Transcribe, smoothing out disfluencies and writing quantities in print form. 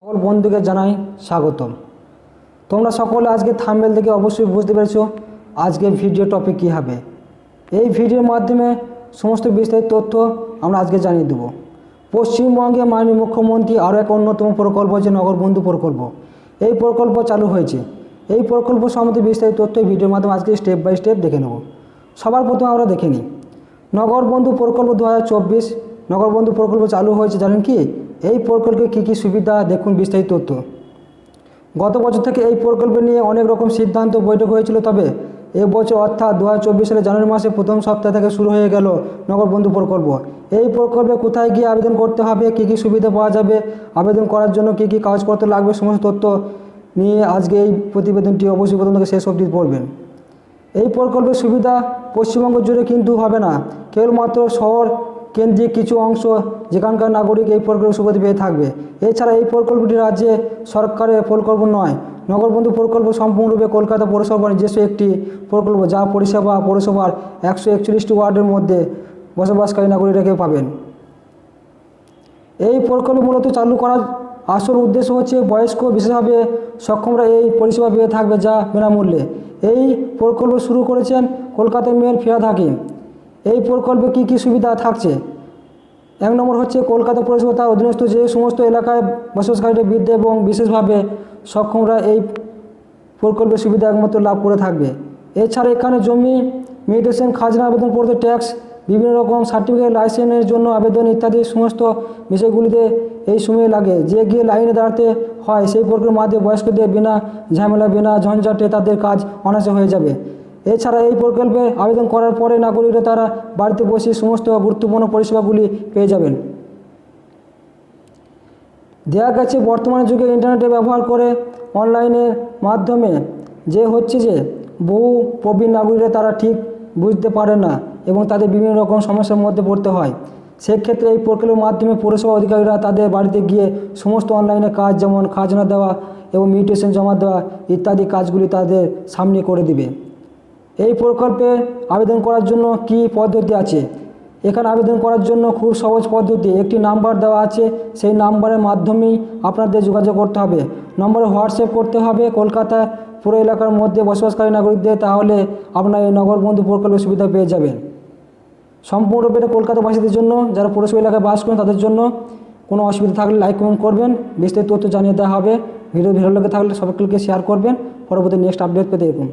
সকল বন্ধুকে জানাই স্বাগতম। তোমরা সকলে আজকে থাম্বনেল থেকে অবশ্যই বুঝতে পেরেছো আজকে ভিডিও টপিক কী হবে। এই ভিডিওর মাধ্যমে সমস্ত বিস্তারিত তথ্য আমরা আজকে জানিয়ে দেব। পশ্চিমবঙ্গে মাননীয় মুখ্যমন্ত্রী আরও এক অন্যতম প্রকল্প হচ্ছে নগরবন্ধু প্রকল্প। এই প্রকল্প চালু হয়েছে। এই প্রকল্প সম্বন্ধে বিস্তারিত তথ্য এই ভিডিওর মাধ্যমে আজকে স্টেপ বাই স্টেপ দেখে নেব। সবার প্রথমে আমরা দেখে নিই নগরবন্ধু প্রকল্প 2024। নগরবন্ধু প্রকল্প চালু হয়েছে, জানেন কি? এই প্রকল্পে কী কী সুবিধা দেখুন বিস্তারিত তথ্য। গত বছর থেকে এই প্রকল্প নিয়ে অনেক রকম সিদ্ধান্ত বৈঠক হয়েছিল, তবে এবছর অর্থাৎ 2024 সালে জানুয়ারি মাসে প্রথম সপ্তাহ থেকে শুরু হয়ে গেল নগরবন্ধু প্রকল্প। এই প্রকল্পে কোথায় গিয়ে আবেদন করতে হবে, কী কী সুবিধা পাওয়া যাবে, আবেদন করার জন্য কী কী কাগজপত্র লাগবে, সমস্ত তথ্য নিয়ে আজকে এই প্রতিবেদনটি অবশ্যই প্রথম থেকে শেষ অবধি পড়বেন। এই প্রকল্পের সুবিধা পশ্চিমবঙ্গ জুড়ে কিন্তু হবে না, কেবলমাত্র শহর কেন্দ্রিক কিছু অংশ যেখানকার নাগরিক এই প্রকল্পের সুবিধা পেয়ে থাকবে। এছাড়া এই প্রকল্পটি রাজ্যে সরকারের প্রকল্প নয়। নগরবন্ধু প্রকল্প সম্পূর্ণরূপে কলকাতা পৌরসভার নিজস্ব একটি প্রকল্প, যা পৌরসভার 141টি ওয়ার্ডের মধ্যে বসবাসকারী নাগরিকরা পাবেন। এই প্রকল্প মূলত চালু করার আসল উদ্দেশ্য হচ্ছে বয়স্ক বিশেষভাবে সক্ষমরা এই পরিষেবা পেয়ে থাকবে, যা বিনামূল্যে। এই প্রকল্প শুরু করেছেন কলকাতার মেয়র ফিরহাদ হাকিম। এই প্রকল্পে কী কী সুবিধা থাকছে? 1 নম্বর হচ্ছে কলকাতা পৌরসভা তার অধীনস্থ যে সমস্ত এলাকায় বসবাসকারীরা বৃদ্ধ এবং বিশেষভাবে সক্ষমরা এই প্রকল্পের সুবিধা একমাত্র লাভ করে থাকবে। এছাড়া এখানে জমি, মিউটেশন, খাজনা আবেদন করতে ট্যাক্স, বিভিন্ন রকম সার্টিফিকেট, লাইসেন্সের জন্য আবেদন ইত্যাদি সমস্ত বিষয়গুলিতে এই সময় লাগে, যে গিয়ে লাইনে দাঁড়াতে হয়। সেই প্রকল্পের মাধ্যমে বয়স্কদের বিনা ঝামেলা, বিনা ঝঞ্ঝাটে তাদের কাজ অনায়াসে হয়ে যাবে। এছাড়া এই প্রকল্পে আবেদন করার পরে নাগরিকরা তারা বাড়িতে বসে সমস্ত গুরুত্বপূর্ণ পরিষেবাগুলি পেয়ে যাবেন। দেখা গেছে বর্তমানে যুগে ইন্টারনেটে ব্যবহার করে অনলাইনের মাধ্যমে যে বহু প্রবীণ নাগরিকরা তারা ঠিক বুঝতে পারে না এবং তাদের বিভিন্ন রকম সমস্যার মধ্যে পড়তে হয়। সেক্ষেত্রে এই প্রকল্পের মাধ্যমে পৌরসভা অধিকারীরা তাদের বাড়িতে গিয়ে সমস্ত অনলাইনে কাজ, যেমন খাজনা দেওয়া এবং মিউটেশন জমা দেওয়া ইত্যাদি কাজগুলি তাদের সামনে করে দিবে। এই প্রকল্পে আবেদন করার জন্য কি পদ্ধতি আছে? এখানে আবেদন করার জন্য খুব সহজ পদ্ধতি। একটি নাম্বার দেওয়া আছে, সেই নাম্বারের মাধ্যমেই আপনাদের যোগাযোগ করতে হবে। নম্বরে হোয়াটসঅ্যাপ করতে হবে কলকাতা পুরো এলাকার মধ্যে বসবাসকারী নাগরিকদের, তাহলে আপনার এই নগরবন্ধু প্রকল্পের সুবিধা পেয়ে যাবেন। সম্পূর্ণরূপে এটা কলকাতাবাসীদের জন্য, যারা পৌরসভা এলাকায় বাস করেন তাদের জন্য। কোনো অসুবিধা থাকলে লাইক কমেন্ট করবেন, বিস্তারিত তথ্য জানিয়ে দেওয়া হবে। ভিডিও ভালো লেগে থাকলে সকলকে শেয়ার করবেন। পরবর্তী নেক্সট আপডেট পেতে দেখুন।